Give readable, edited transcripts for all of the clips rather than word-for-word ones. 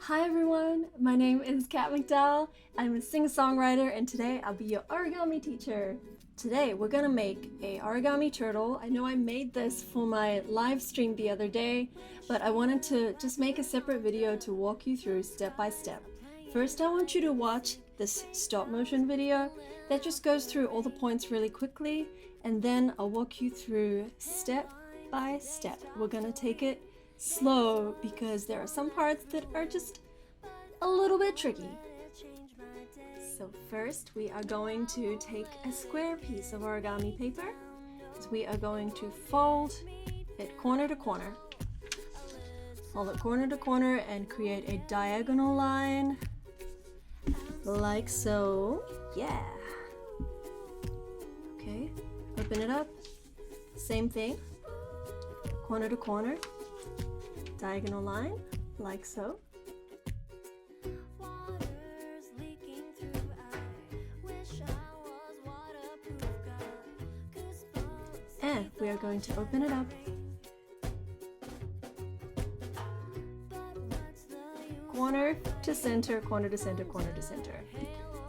Hi everyone, my name is Kat McDowell. I'm a singer-songwriter and today I'll be your origami teacher. Today we're gonna make a origami turtle. I know I made this for my live stream the other day, but I wanted to just make a separate video to walk you through step by step. First, I want you to watch this stop motion video that just goes through all the points really quickly, and then I'll walk you through step by step. We're gonna take it slow because there are some parts that are just a little bit tricky. So first we are going to take a square piece of origami paper. So we are going to fold it corner to corner. Fold it corner to corner and create a diagonal line like so. Yeah. Okay, open it up. Same thing. Corner to corner. Diagonal line, like so. And we are going to open it up. Corner to center, corner to center, corner to center.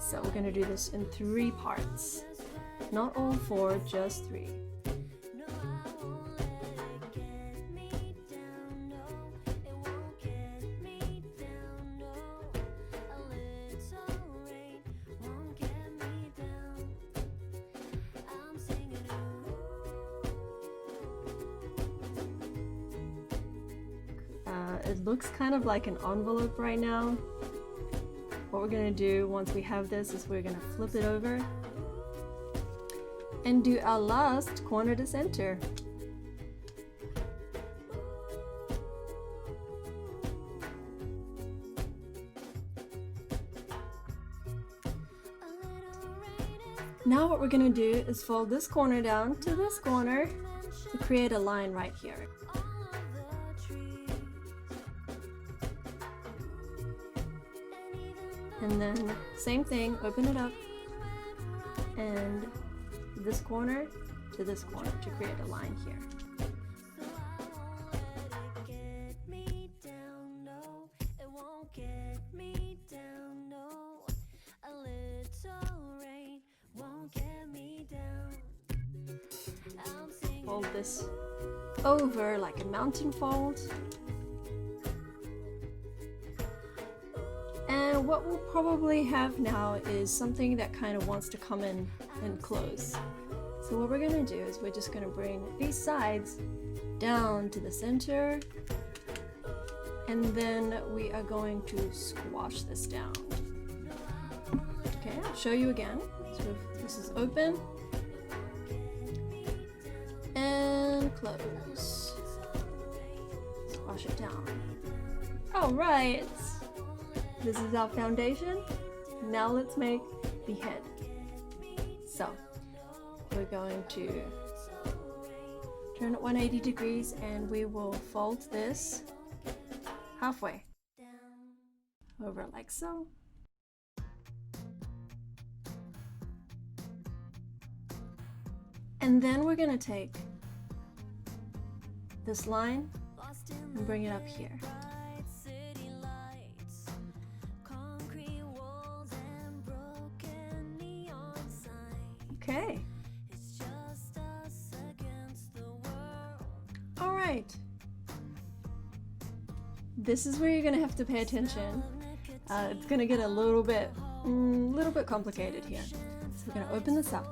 So we're going to do this in 3 parts. Not all 4, just 3. It looks kind of like an envelope right now. What we're gonna do once we have this is we're gonna flip it over and do our last corner to center. Now what we're gonna do is fold this corner down to this corner to create a line right here. And then same thing, open it up and this corner to this corner to create a line here. Fold this over like a mountain fold. And what we'll probably have now is something that kind of wants to come in and close. So what we're going to do is we're just going to bring these sides down to the center, and then we are going to squash this down. Okay, I'll show you again. So this is open and close. Squash it down. All right. This is our foundation. Now let's make the head. So we're going to turn it 180 degrees and we will fold this halfway over like so. And then we're going to take this line and bring it up here. Okay. All right. This is where you're gonna have to pay attention. It's gonna get a little bit complicated here. So we're gonna open this up,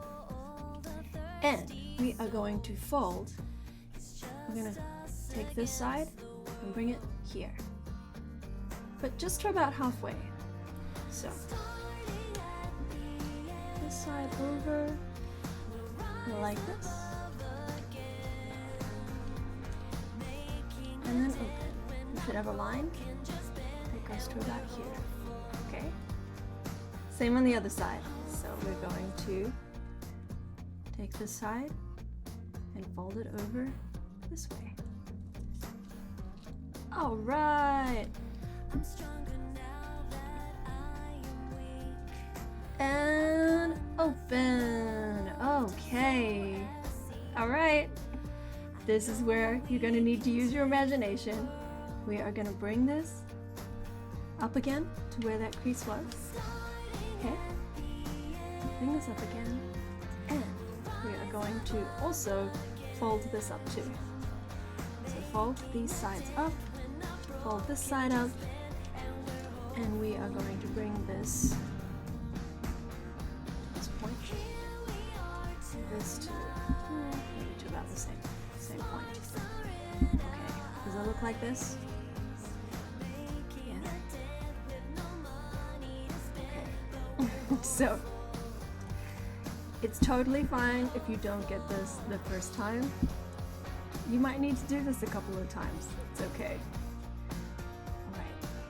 and we are going to fold. We're gonna take this side and bring it here, but just to about halfway. So this side over like this, and then open. You should have a line that goes to about here. Okay, same on the other side. So we're going to take this side and fold it over this way. All right, and open. Okay. All right. This is where you're going to need to use your imagination. We are going to bring this up again to where that crease was. Okay, bring this up again, and we are going to also fold this up too. So fold these sides up, fold this side up, and we are going to bring this point, this to maybe to about the same point. Okay, does it look like this? Yeah. Okay. So it's totally fine if you don't get this the first time. You might need to do this a couple of times. It's okay. Alright,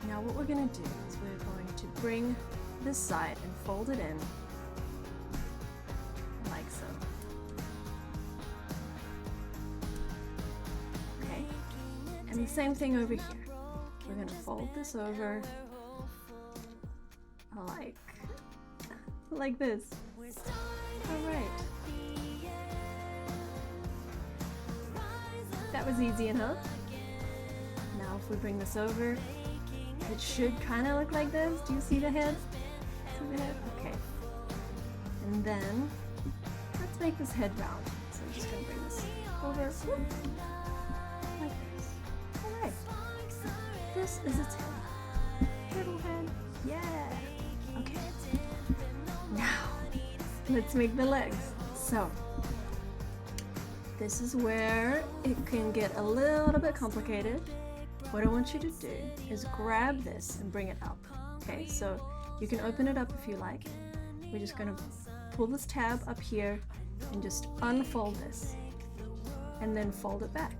now what we're going to do is we're going to bring this side and fold it in like so. Okay, and the same thing over here. We're going to fold this over like this. Alright. That was easy enough. Now if we bring this over, it should kind of look like this. Do you see the head? See the head? Okay. And then let's make this head round. So I'm just going to bring this over. Whoop, like this. Alright. This is its head. Turtle head. Yeah. Okay. Now let's make the legs. So this is where it can get a little bit complicated. What I want you to do is grab this and bring it up. Okay, so you can open it up if you like. We're just going to pull this tab up here and just unfold this and then fold it back.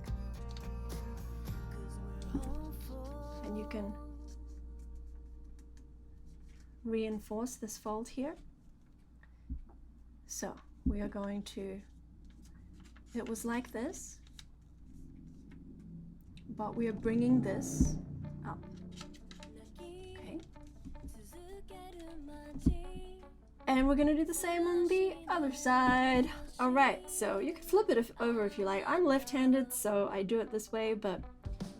And you can reinforce this fold here. So we are going to, it was like this, but we are bringing this up. Okay. And we're going to do the same on the other side. All right, so you can flip it over if you like. I'm left-handed, so I do it this way, but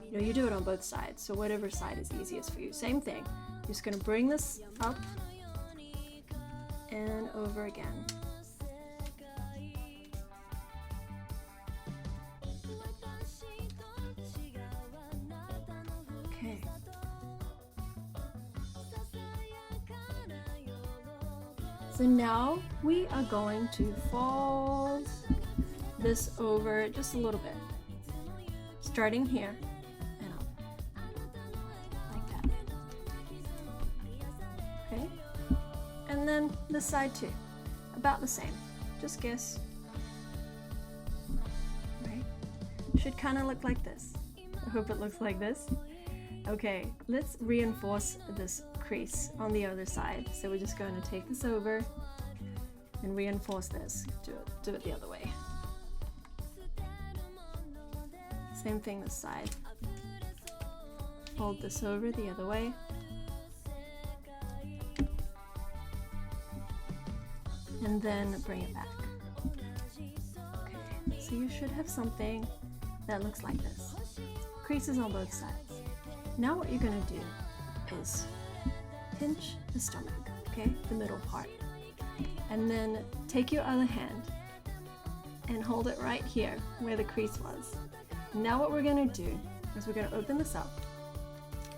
you know, you do it on both sides. So whatever side is easiest for you. Same thing. Just going to bring this up and over again. Okay. So now we are going to fold this over just a little bit, starting here and up, like that. Okay, and then this side too, about the same. Just guess. Right? Should kind of look like this. I hope it looks like this. Okay, let's reinforce this crease on the other side. So we're just going to take this over and reinforce this. Do it the other way. Same thing this side. Fold this over the other way. And then bring it back. Okay, so you should have something that looks like this. Creases on both sides. Now what you're going to do is pinch the stomach, okay, the middle part, and then take your other hand and hold it right here where the crease was. Now what we're going to do is we're going to open this up,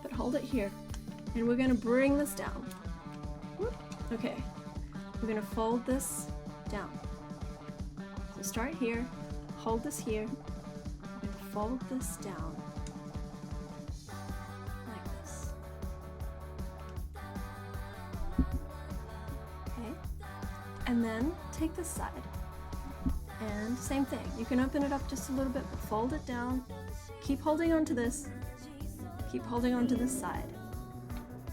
but hold it here, and we're going to bring this down. Whoop. Okay, we're going to fold this down. So start here, hold this here, and fold this down. And then take this side and same thing. You can open it up just a little bit, but fold it down. Keep holding on to this. Keep holding on to this side.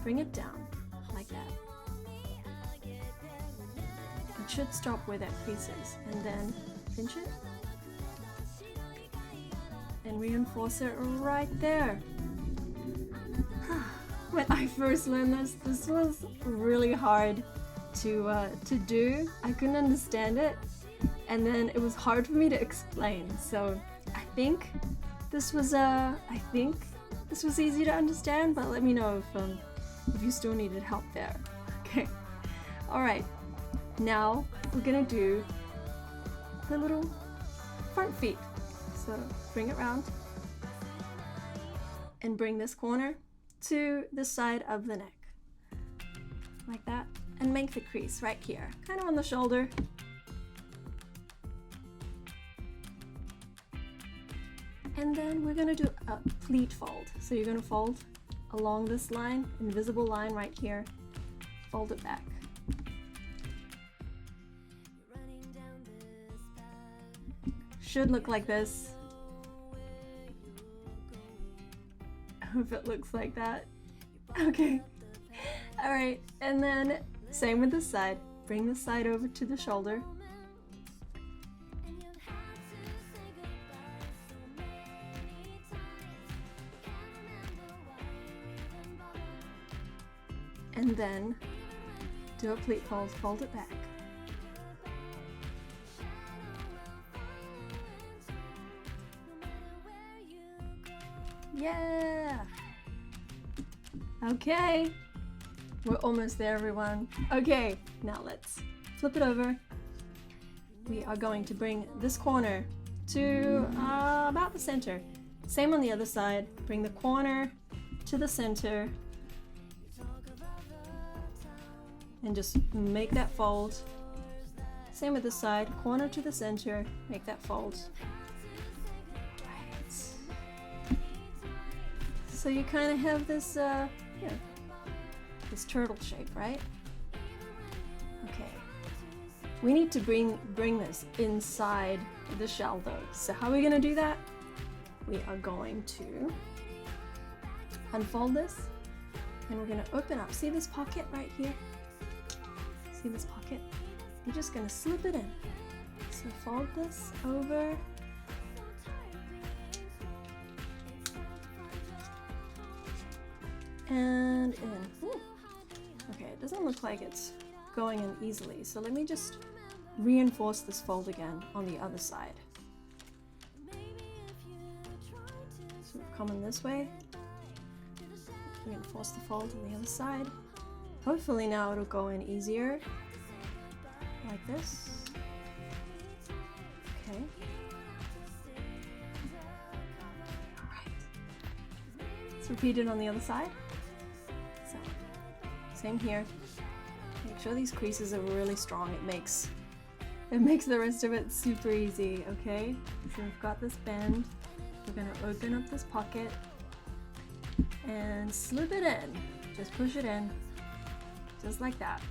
Bring it down like that. It should stop where that crease is. And then pinch it and reinforce it right there. When I first learned this was really hard to do. I couldn't understand it, and then it was hard for me to explain. So I think this was easy to understand, but let me know if you still needed help there. Okay. All right. Now we're gonna do the little front feet. So bring it round and bring this corner to the side of the neck. Like that. And make the crease right here, kind of on the shoulder. And then we're gonna do a pleat fold. So you're gonna fold along this line, invisible line right here. Fold it back. Should look like this. I hope it looks like that. Okay. All right, and then same with this side. Bring this side over to the shoulder. And then do a pleat fold, fold it back. Yeah! Okay, we're almost there, everyone. Okay, now let's flip it over. We are going to bring this corner to about the center. Same on the other side. Bring the corner to the center. And just make that fold. Same with this side, corner to the center, make that fold. Right. So you kind of have this, this turtle shape, right? Okay. We need to bring this inside the shell though. So how are we gonna do that? We are going to unfold this, and we're gonna open up. See this pocket right here? See this pocket? You're just gonna slip it in. So fold this over. And in. Ooh. Okay, it doesn't look like it's going in easily. So let me just reinforce this fold again on the other side. So we're coming this way. Reinforce the fold on the other side. Hopefully now it'll go in easier, like this. Okay. All right. Let's repeat it on the other side. So, same here. Make sure these creases are really strong. It makes the rest of it super easy. Okay. So we've got this bend. We're gonna open up this pocket and slip it in. Just push it in. Just like that.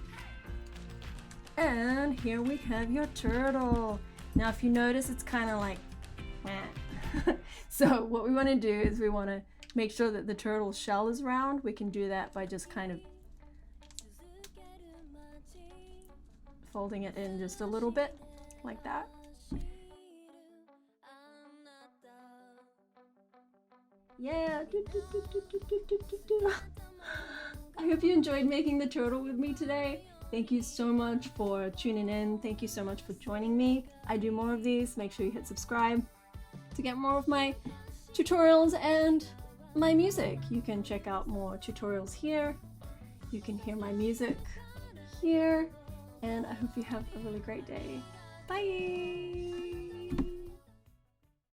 And here we have your turtle. Now if you notice, it's kind of like so what we want to do is we want to make sure that the turtle shell is round. We can do that by just kind of folding it in just a little bit like that. Yeah. I hope you enjoyed making the turtle with me today. Thank you so much for tuning in. Thank you so much for joining me. I do more of these. Make sure you hit subscribe to get more of my tutorials and my music. You can check out more tutorials here. You can hear my music here. And I hope you have a really great day. Bye!